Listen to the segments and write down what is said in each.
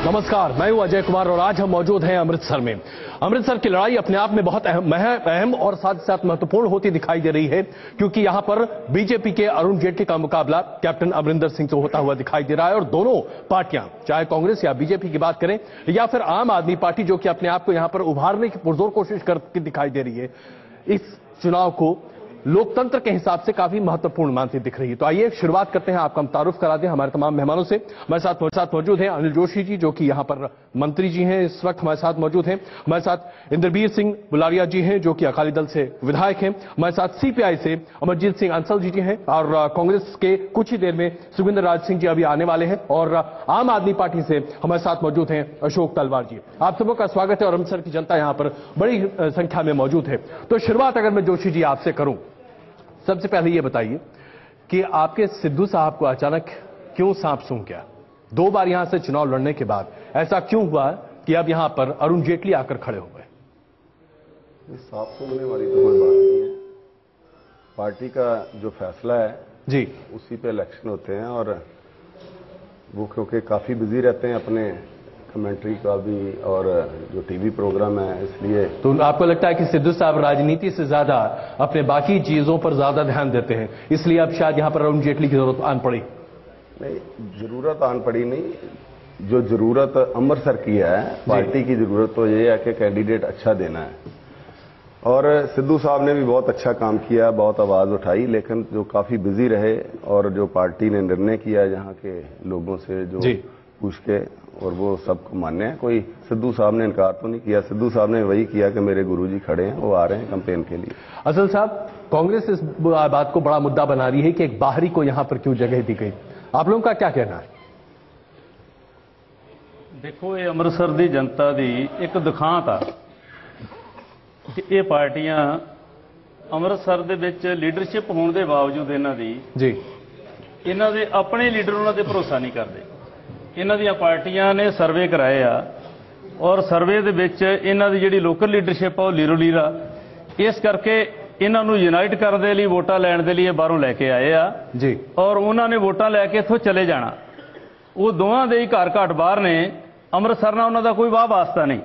नमस्कार, मैं हूं अजय कुमार और आज हम मौजूद हैं अमृतसर में। अमृतसर की लड़ाई अपने आप में बहुत अहम और साथ ही साथ महत्वपूर्ण होती दिखाई दे रही है, क्योंकि यहां पर बीजेपी के अरुण जेटली का मुकाबला कैप्टन अमरिंदर सिंह से होता हुआ दिखाई दे रहा है। और दोनों पार्टियां, चाहे कांग्रेस या बीजेपी की बात करें या फिर आम आदमी पार्टी, जो कि अपने आप को यहां पर उभारने की पुरजोर कोशिश करती दिखाई दे रही है, इस चुनाव को लोकतंत्र के हिसाब से काफी महत्वपूर्ण मानती दिख रही है। तो आइए शुरुआत करते हैं, आपका हम तारुफ करा दें हमारे तमाम मेहमानों से। हमारे साथ मौजूद हैं अनिल जोशी जी, जो कि यहां पर मंत्री जी हैं, इस वक्त हमारे साथ मौजूद हैं। हमारे साथ इंद्रवीर सिंह बुलारिया जी हैं, जो कि अकाली दल से विधायक हैं। हमारे साथ सीपीआई से अमरजीत सिंह अंसल जी हैं और कांग्रेस के कुछ ही देर में सुखविंदर राज सिंह जी अभी आने वाले हैं। और आम आदमी पार्टी से हमारे साथ मौजूद हैं अशोक तलवार जी। आप सबों का स्वागत है और अमृतसर की जनता यहां पर बड़ी संख्या में मौजूद है। तो शुरुआत अगर मैं जोशी जी आपसे करूं, सबसे पहले ये बताइए कि आपके सिद्धू साहब को अचानक क्यों सांप सूंघ गया? 2 बार यहां से चुनाव लड़ने के बाद ऐसा क्यों हुआ कि अब यहां पर अरुण जेटली आकर खड़े हो गए? सांप सूंघने वाली तो कोई बात नहीं है। पार्टी का जो फैसला है जी, उसी पे इलेक्शन होते हैं और वो क्योंकि काफी बिजी रहते हैं अपने कमेंट्री का भी और जो टीवी प्रोग्राम है, इसलिए। तो आपको लगता है कि सिद्धू साहब राजनीति से ज्यादा अपने बाकी चीजों पर ज्यादा ध्यान देते हैं, इसलिए अब शायद यहां पर अरुण जेटली की जरूरत आन पड़ी? नहीं, जरूरत आन पड़ी नहीं। जो जरूरत अमृतसर की है, पार्टी की जरूरत तो ये है कि कैंडिडेट अच्छा देना है। और सिद्धू साहब ने भी बहुत अच्छा काम किया, बहुत आवाज उठाई, लेकिन जो काफी बिजी रहे और जो पार्टी ने निर्णय किया यहाँ के लोगों से जो पूछ के, और वो सबको मान्य है। कोई सिद्धू साहब ने इनकार तो नहीं किया। सिद्धू साहब ने वही किया कि मेरे गुरुजी खड़े हैं, वो आ रहे हैं कैंपेन के लिए। असल साहब, कांग्रेस इस बात को बड़ा मुद्दा बना रही है कि एक बाहरी को यहां पर क्यों जगह दी गई। आप लोगों का क्या कहना है? देखो, ये अमृतसर की जनता की एक दिखांत आ कि ये पार्टियां अमृतसर दे विच लीडरशिप होने के बावजूद इन्हां दे अपने लीडर उन्हां ते भरोसा नहीं करते। इन्हां दी पार्टियां ने सर्वे कराए आ और सर्वे दे विच इन्हां दी जिहड़ी लोकल लीडरशिप आ वो लीरो लीरा, इस करके इन्हां नूं यूनाइट करने दे लई वोटां लैण दे लई बाहरों लैके आए आ जी। और उन्हां ने वोटां लैके इत्थों चले जाना। वो दोवां दे ही घर घाट बाहर ने, अमृतसर नाल उन्हां दा कोई वाह वास्ता नहीं।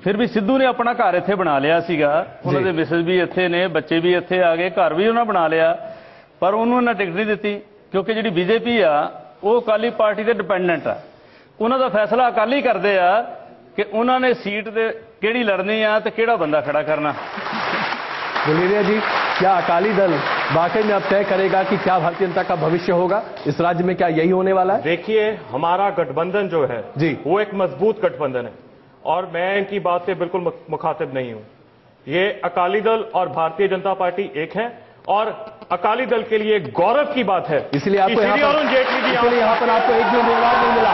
फिर भी सिद्धू ने अपना घर इत्थे बना लिया सीगा, उन्हां दे मिसेज भी इत्थे ने, बच्चे भी इत्थे आ गए, घर भी उन्हां बना लिया, पर उन्होंने उन्हां टिकट नहीं दित्ती, क्योंकि जिहड़ी बीजेपी आ वो अकाली पार्टी ते डिपेंडेंट आ। उन्हां दा फैसला अकाली करदे आ कि उन्होंने सीट ते किहड़ी लड़नी आ ते किहड़ा बंदा खड़ा करना। बुलेरिया जी, क्या अकाली दल वाकई में अब तय करेगा कि क्या भारतीय जनता का भविष्य होगा इस राज्य में? क्या यही होने वाला है? देखिए, हमारा गठबंधन जो है जी, वो एक मजबूत गठबंधन है और मैं इनकी बात से बिल्कुल मुखातिब नहीं हूं। ये अकाली दल और भारतीय जनता पार्टी एक है और अकाली दल के लिए गौरव की बात है। इसलिए आपको अरुण जेटली जी यहाँ पर आपको एक भी उम्मीदवार नहीं मिला,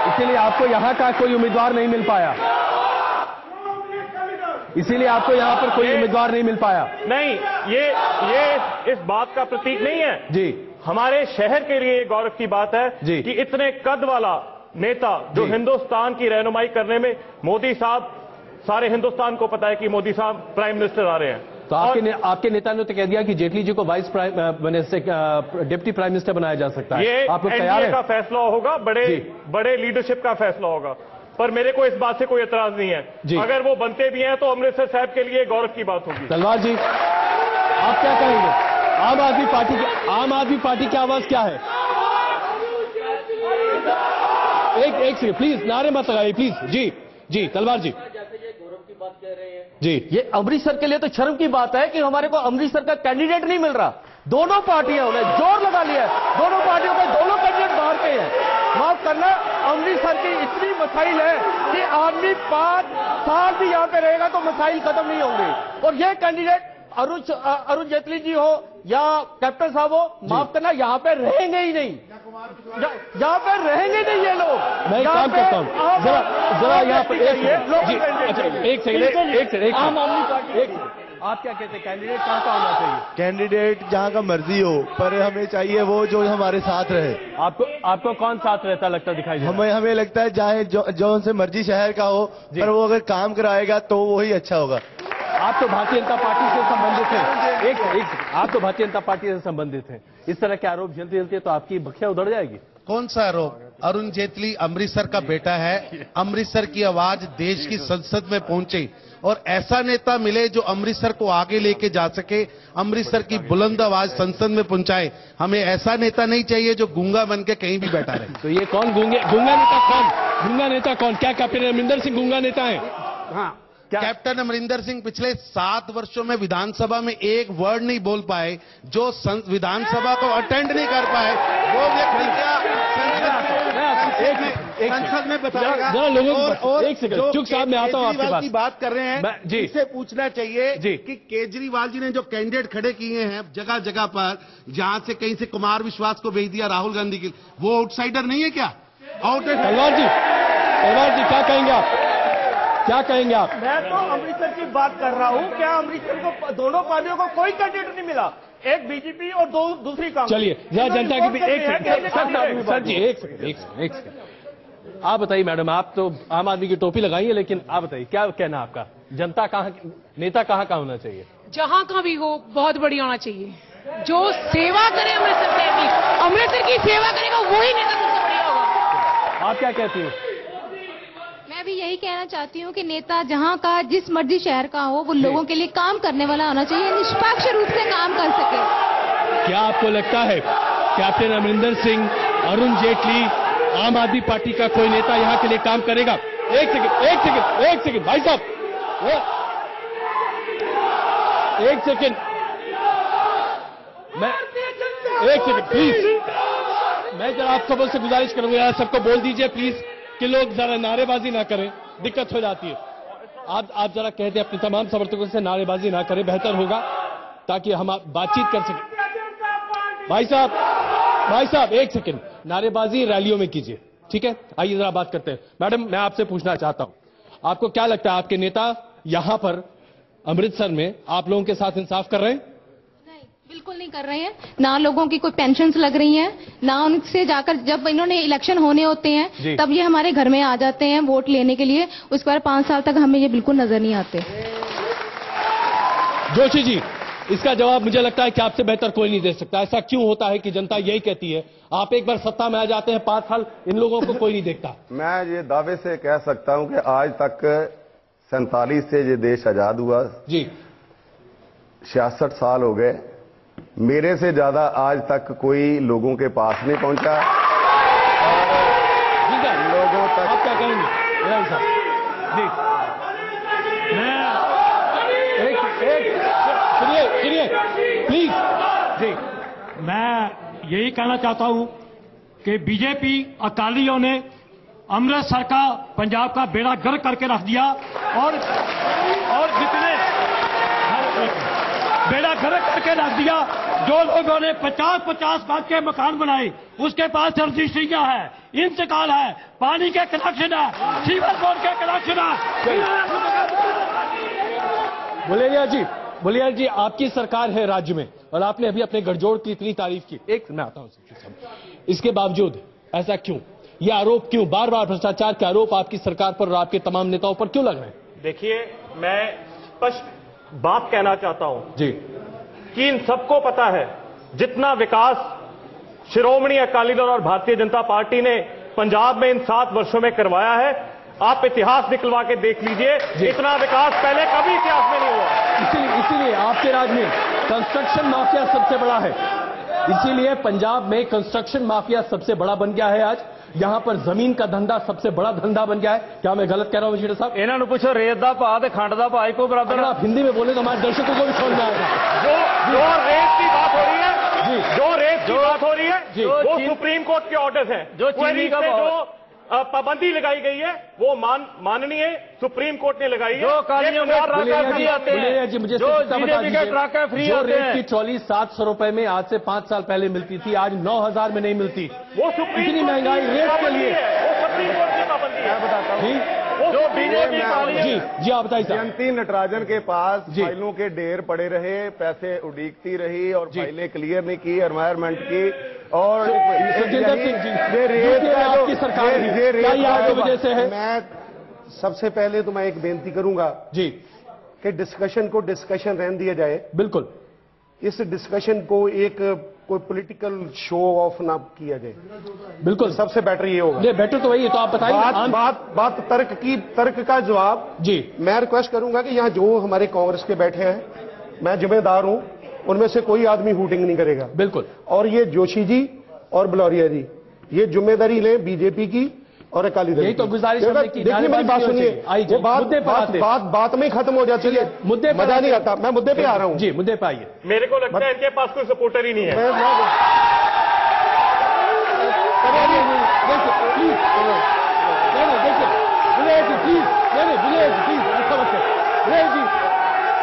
इसीलिए आपको यहाँ का कोई उम्मीदवार नहीं मिल पाया, इसीलिए आपको यहाँ पर कोई उम्मीदवार नहीं मिल पाया। नहीं, ये इस बात का प्रतीक नहीं है जी। हमारे शहर के लिए गौरव की बात है जी कि इतने कद वाला नेता जो हिंदुस्तान की रहनुमाई करने में, मोदी साहब, सारे हिंदुस्तान को पता है कि मोदी साहब प्राइम मिनिस्टर आ रहे हैं। तो आपके नेता ने तो कह दिया कि जेटली जी को वाइस डिप्टी प्राइम मिनिस्टर बनाया जा सकता है। ये आप लोग तैयार हैं? का फैसला होगा, बड़े लीडरशिप का फैसला होगा, पर मेरे को इस बात से कोई एतराज नहीं है। अगर वो बनते भी हैं तो अमृतसर साहब के लिए गौरव की बात होगी। तलवार जी, आप क्या कहेंगे? आम आदमी पार्टी की आवाज क्या है? एक सेकंड प्लीज, नारे मत लगाइए प्लीज। जी तलवार जी, बात कह रहे हैं जी, ये अमृतसर के लिए तो शर्म की बात है कि हमारे को अमृतसर का कैंडिडेट नहीं मिल रहा। दोनों पार्टियां ने जोर लगा लिया है, दोनों पार्टियों के दोनों कैंडिडेट बाहर के हैं। माफ करना, अमृतसर की इतनी मसाइल है कि आदमी 5 साल भी यहां पे रहेगा तो मसाइल खत्म नहीं होंगे। और ये कैंडिडेट अरुण जेटली जी हो या कैप्टन साहब हो, माफ करना, यहाँ पे रहेंगे ही नहीं, यहाँ पे रहेंगे नहीं ये लोग। मैं काम करता हूँ, जरा यहाँ पर एक सेकंड, आम आदमी पार्टी, आप क्या कहते हैं कैंडिडेट कहाँ का होना चाहिए? कैंडिडेट जहाँ का मर्जी हो, पर हमें चाहिए वो जो हमारे साथ रहे। आपको कौन साथ रहता लगता दिखाई दे? हमें लगता है चाहे जो उनसे मर्जी शहर का हो, पर वो अगर काम कराएगा तो वही अच्छा होगा। आप तो भारतीय जनता पार्टी से संबंधित हैं, आप तो भारतीय जनता पार्टी से संबंधित हैं, इस तरह के आरोप झेलते झेलते तो आपकी बखिया उधड़ जाएगी। कौन सा आरोप? अरुण जेटली अमृतसर का बेटा है, अमृतसर की आवाज देश की संसद में पहुंचे और ऐसा नेता मिले जो अमृतसर को आगे लेके जा सके, अमृतसर की बुलंद आवाज संसद में पहुंचाए। हमें ऐसा नेता नहीं चाहिए जो गूंगा बन के कहीं भी बैठा रहे। तो ये कौन गूंगा नेता कौन? गूंगा नेता कौन? क्या कैप्टन अमरिंदर सिंह गूंगा नेता है? हाँ, कैप्टन अमरिंदर सिंह पिछले 7 वर्षों में विधानसभा में एक वर्ड नहीं बोल पाए, जो विधानसभा को अटेंड नहीं कर पाए, वो व्यक्ति क्या संसद में बताएगा? जरा लोगों को एक सेकंड, चुप साहब, मैं आता हूं आपके पास। की बात कर रहे हैं जी, इसे पूछना चाहिए जी कि केजरीवाल जी ने जो कैंडिडेट खड़े किए हैं जगह जगह पर, जहां से कहीं से कुमार विश्वास को भेज दिया राहुल गांधी के, वो आउटसाइडर नहीं है क्या? तलवार जी क्या कहेंगे आप? क्या कहेंगे आप? मैं तो अमृतसर की बात कर रहा हूँ। क्या अमृतसर को दोनों पार्टियों को कोई कैंडिडेट नहीं मिला? एक बीजेपी और दूसरी कांग्रेस। चलिए जरा जनता के बीच एक सेकंड सर जी, एक सेकंड आप बताइए मैडम, आप तो आम आदमी की टोपी लगाई है, लेकिन आप बताइए क्या कहना आपका? जनता कहाँ, नेता कहाँ होना चाहिए? जहां का भी हो, बहुत बढ़िया होना चाहिए। जो सेवा करे अमृतसर की सेवा करेगा वही नेता सबसे बढ़िया होगा। आप क्या कहती हो? मैं भी यही कहना चाहती हूँ कि नेता जहाँ का जिस मर्जी शहर का हो, वो लोगों के लिए काम करने वाला होना चाहिए, निष्पक्ष रूप से काम कर सके। क्या आपको लगता है कैप्टन अमरिंदर सिंह, अरुण जेटली, आम आदमी पार्टी का कोई नेता यहाँ के लिए काम करेगा? एक सेकंड भाई साहब, एक सेकंड प्लीज, मैं जरा आप सबों से गुजारिश करूंगा, यार सबको बोल दीजिए प्लीज कि लोग जरा नारेबाजी ना करें, दिक्कत हो जाती है। आप जरा कहते अपने तमाम समर्थकों से नारेबाजी ना करें, बेहतर होगा, ताकि हम बातचीत कर सकें। भाई साहब एक सेकंड, नारेबाजी रैलियों में कीजिए, ठीक है? आइए जरा बात करते हैं। मैडम, मैं आपसे पूछना चाहता हूं, आपको क्या लगता है आपके नेता यहां पर अमृतसर में आप लोगों के साथ इंसाफ कर रहे हैं? बिल्कुल नहीं कर रहे हैं। ना लोगों की कोई पेंशन्स लग रही हैं, ना उनसे जाकर जब इन्होंने इलेक्शन होने होते हैं तब ये हमारे घर में आ जाते हैं वोट लेने के लिए, उसके बाद 5 साल तक हमें ये बिल्कुल नजर नहीं आते। जोशी जी, इसका जवाब मुझे लगता है कि आपसे बेहतर कोई नहीं दे सकता। ऐसा क्यों होता है कि जनता यही कहती है, आप एक बार सत्ता में आ जाते हैं, 5 साल इन लोगों को कोई नहीं देखता? मैं ये दावे से कह सकता हूं कि आज तक 47 से ये देश आजाद हुआ जी, 66 साल हो गए, मेरे से ज्यादा आज तक कोई लोगों के पास नहीं पहुंचा। लोगों तक आप क्या कहेंगे साहब? जी, मैं सुनिए प्लीज जी, मैं यही कहना चाहता हूं कि बीजेपी अकालियों ने अमृतसर का, पंजाब का बेड़ा गर्क करके रख दिया और जितने बेड़ा गर्क करके रख दिया, जो लोगों ने 50-50 गज के मकान बनाए उसके पास रजिस्ट्रियां है, इंतकाल है, पानी के कनेक्शन है, सीवर बोर्ड के कनेक्शन है। बोलिया जी आपकी सरकार है राज्य में और आपने अभी अपने गठजोड़ की इतनी तारीफ की, एक मैं आता हूं, इसके बावजूद ऐसा क्यों? ये आरोप क्यों, बार बार भ्रष्टाचार के आरोप आपकी सरकार पर और आपके तमाम नेताओं पर क्यों लग रहे हैं? देखिए, मैं स्पष्ट बात कहना चाहता हूं जी कि इन सबको पता है जितना विकास शिरोमणि अकाली दल और भारतीय जनता पार्टी ने पंजाब में इन 7 वर्षों में करवाया है, आप इतिहास निकलवा के देख लीजिए, इतना विकास पहले कभी इतिहास में नहीं हुआ। इसीलिए आपके राज्य में कंस्ट्रक्शन माफिया सबसे बड़ा है, इसीलिए पंजाब में कंस्ट्रक्शन माफिया सबसे बड़ा बन गया है। आज यहां पर जमीन का धंधा सबसे बड़ा धंधा बन गया है। क्या मैं गलत कह रहा हूं वजीर साहब? इन्होंने पूछो, रेत का भाव ते खंड का भाव को बराबर? अगर आप हिंदी में बोले तो हमारे दर्शकों को भी समझ में आएगा। जो रेत की बात हो रही है, जो रेत की बात हो रही है, वो सुप्रीम कोर्ट के ऑर्डर्स हैं। जो चीनी का जो पाबंदी लगाई गई है वो माननीय सुप्रीम कोर्ट ने लगाई है। जो कालियों में फ्री आते हैं, जी मुझे जो बीजेपी के ट्रक है फ्री आते हैं। रेत की ट्रॉली 700 रुपए में आज से 5 साल पहले मिलती थी, आज 9,000 में नहीं मिलती। वो सुप्रीम इतनी महंगाई रेत के लिए, वो सुप्रीम कोर्ट की पाबंदी है। बताता हूं जो बीजेपी जी आप बताइए। जयंती नटराजन के पास फाइलों के ढेर पड़े रहे, पैसे उड़ीकती रही और फाइलें क्लियर नहीं की, एनवायरमेंट की, और सुखजिंदर सिंह जी, ये रेत का आपकी सरकार की वजह से है। मैं सबसे पहले तो मैं एक बेनती करूंगा जी कि डिस्कशन को डिस्कशन रहने दिया जाए। बिल्कुल, इस डिस्कशन को एक कोई पॉलिटिकल शो ऑफ ना किया जाए। बिल्कुल सबसे बेटर ये होगा। बेटर तो वही है। तो आप बताइए बात तर्क का जवाब जी। मैं रिक्वेस्ट करूंगा कि यहाँ जो हमारे कांग्रेस के बैठे हैं, मैं जिम्मेदार हूं, उनमें से कोई आदमी हूटिंग नहीं करेगा। बिल्कुल। और ये जोशी जी और बलौरिया जी ये जिम्मेदारी लें बीजेपी की और अकाली दल। यही तो गुजारिश देखिए मेरी बात सुनिए, बात में खत्म हो जाती है, मुद्दे मजा नहीं आता। मैं मुद्दे पे आ रहा हूँ जी, मुद्दे पे आइए। मेरे को लगता है इनके पास कोई सपोर्टर ही नहीं है।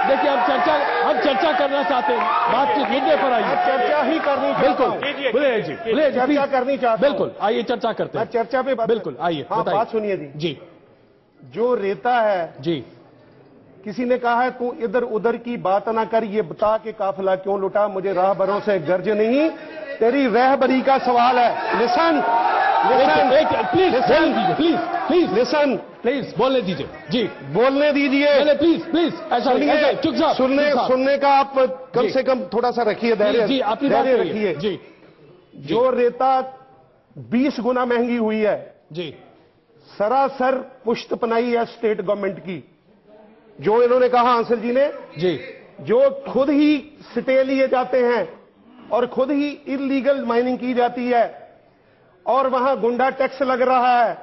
देखिए हम चर्चा करना चाहते हैं, बातचीत मुद्दे पर आइए। चर्चा ही करनी बिल्कुल चर्चा करनी चाहता हूं। बिल्कुल आइए चर्चा करते हैं। चर्चा पे बिल्कुल आइए। हाँ, बात सुनिए जी। जो रेता है जी, किसी ने कहा है तू इधर उधर की बात ना कर, ये बता के काफिला क्यों लुटा, मुझे राहबरों से गर्ज नहीं, तेरी रहबरी का सवाल है। लिसन प्लीज बोलने दीजिए जी, बोलने दीजिए प्लीज। ऐसा सुनने का आप कम से कम थोड़ा सा रखिए धैर्य जी, अपनी बात रखिए जी। जो रेता 20 गुना महंगी हुई है जी, सरासर पुष्टपनाई है स्टेट गवर्नमेंट की। जो इन्होंने कहा आंसर जी ने जी, जो खुद ही स्टे लिए जाते हैं और खुद ही इलीगल माइनिंग की जाती है और वहां गुंडा टैक्स लग रहा है,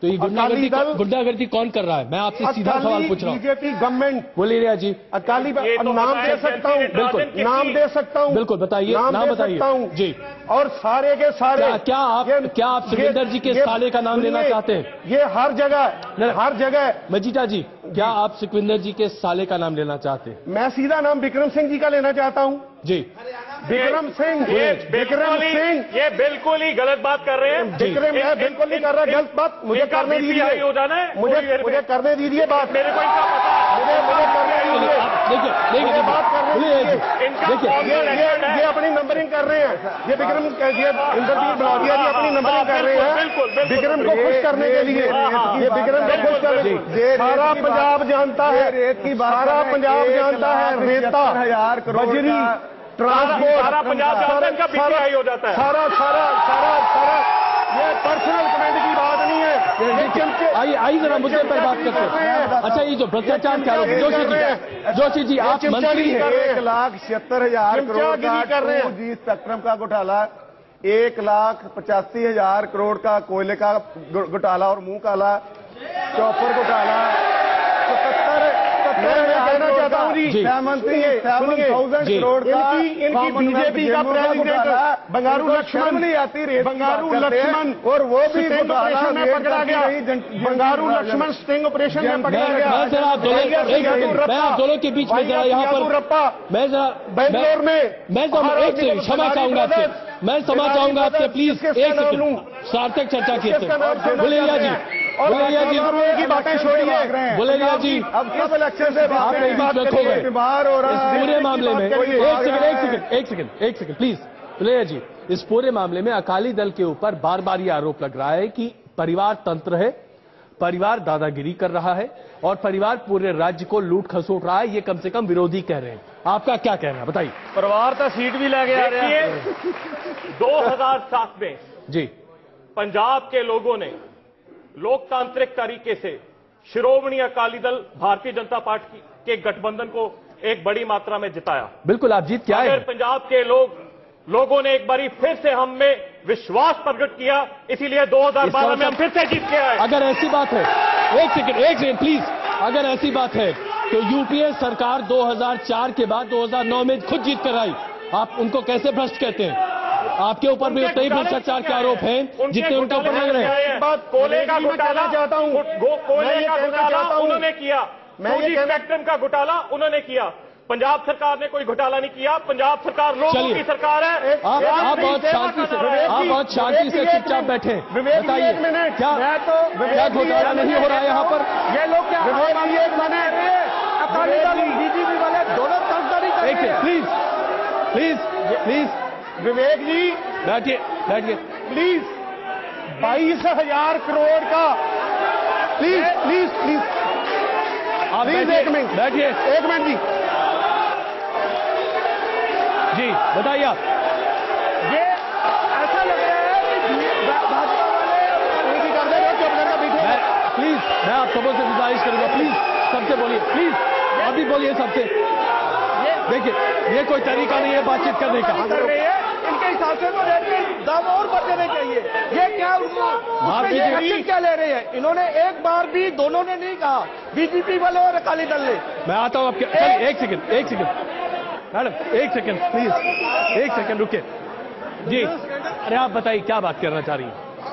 तो ये गुंडागर्दी कौन कर रहा है? मैं आपसे सीधा सवाल पूछ रहा हूँ। BJP government. बोलिए रिया जी। अकाली नाम दे सकता हूँ, बिल्कुल नाम दे सकता हूँ, बिल्कुल बताइए, नाम बताइए जी। और सारे के सारे क्या आप सुखविंदर जी के साले का नाम लेना चाहते हैं? ये हर जगह मजीठा जी, क्या आप सुखविंदर जी के साले का नाम लेना चाहते हैं? मैं सीधा नाम विक्रम सिंह जी का लेना चाहता हूँ जी। विक्रम सिंह, ये बिल्कुल ही गलत बात कर रहे हैं। विक्रम मैं बिल्कुल नहीं कर रहा गलत बात, मुझे करने दीजिए, हो जाना है, मुझे करने दीजिए बात, मेरे को इनका पता है, मुझे करने दीजिए। देखिए बात करने दीजिए। ये अपनी नंबरिंग कर रहे हैं, ये विक्रम इंद्रजीत बलौरिया जी अपनी नंबरिंग कर रहे हैं विक्रम को खुश करने के लिए। ये विक्रम को खुश करने के लिए सारा पंजाब जानता है, सारा पंजाब जानता है रेता, बजरी, ट्रांसपोर्ट, सारा पंजाब जानता है, इनका बीपीआई हो जाता है। सारा ये पर्सनल कमेंट की बात नहीं है। आइए जरा मुद्दे पर बात करते हैं। अच्छा, ये जो भ्रष्टाचार के आरोप, जोशी जी आप मंत्री हैं। 1,76,000 करोड़ का जी स्पेक्ट्रम का घोटाला, 1,85,000 करोड़ का कोयले का घोटाला और मुंह काला, चौपर घोटाला, 77 मैं कहना चाहता हूँ जी, मंत्री 7,000 करोड़ का इनकी बीजेपी का प्रेसिडेंट बंगारू लक्ष्मण नहीं आती, बंगारू लक्ष्मण, और वो भी स्टिंग ऑपरेशन में पकड़ा गया। बंगारू लक्ष्मण स्टिंग ऑपरेशन में पकड़ा गया। मैं आप दोनों के बीच में जरा यहाँ पर बेंगलोर में मैं क्षमा चाहूंगा आपसे, मैं क्षमा चाहूंगा आपसे, प्लीज एक सेकंड सार्थक चर्चा की। बुलेरिया जी की बातें छोड़िए, बुलेरिया जी अब सब इलेक्शन से आप बीमार हो रहा है इस पूरे मामले में। एक सेकंड प्लीज। बुलेरिया जी, इस पूरे मामले में अकाली दल के ऊपर बार बार ये आरोप लग रहा है कि परिवार तंत्र है, परिवार दादागिरी कर रहा है और परिवार पूरे राज्य को लूट खसोट रहा है। ये कम से कम विरोधी कह रहे हैं, आपका क्या कहना है बताइए? परिवार तो सीट भी लगे आ रहे हैं। 2007 में जी पंजाब के लोगों ने लोकतांत्रिक तरीके से शिरोमणि अकाली दल भारतीय जनता पार्टी के गठबंधन को एक बड़ी मात्रा में जिताया। बिल्कुल, आप जीत के आए। पंजाब के लोगों ने एक बारी फिर से हम में विश्वास प्रकट किया, इसीलिए 2012 में हम फिर से जीत के आए। अगर ऐसी बात है, एक सेकंड प्लीज, अगर ऐसी बात है तो यूपीए सरकार 2004 के बाद 2009 में खुद जीत कर आई, आप उनको कैसे भ्रष्ट कहते हैं? आपके ऊपर भी उतने ही भ्रष्टाचार के आरोप हैं जितने उनके ऊपर लग रहे हैं। कोयले का घोटाला चाहता हूं, कोयले का घोटाला उन्होंने किया, स्पेक्ट्रम का घोटाला उन्होंने किया। पंजाब सरकार ने कोई घोटाला नहीं किया। पंजाब सरकार लोगों की सरकार है। आप बहुत शांति से चुपचाप बैठे, बताइए क्या घोटाला नहीं हो रहा है यहाँ पर? ये लोग क्या अकाली दल बीजेपी वाले दोनों तरफदारी कर रहे हैं। प्लीज विवेक जी बैठिए प्लीज, 22,000 करोड़ का प्लीज आप एक मिनट बैठिए, एक मिनट जी बताइए आप। ये ऐसा लग रहा है कि भाजपा वाले कर दे रहे प्लीज मैं आप सबों से गुजारिश करूंगा, प्लीज सबसे बोलिए, प्लीज अभी बोलिए सबसे। देखिए ये कोई तरीका नहीं है बातचीत करने का। इनके हिसाब से तो रेट में दाम और बढ़ देने चाहिए। ये क्या एक्शन क्या ले रहे हैं? इन्होंने एक बार भी दोनों ने नहीं कहा, बीजेपी वाले और अकाली दल ने। मैं आता हूं आपके, एक सेकंड मैडम, एक सेकंड प्लीज, एक सेकंड रुके जी। अरे आप बताइए क्या बात करना चाह रही हैं?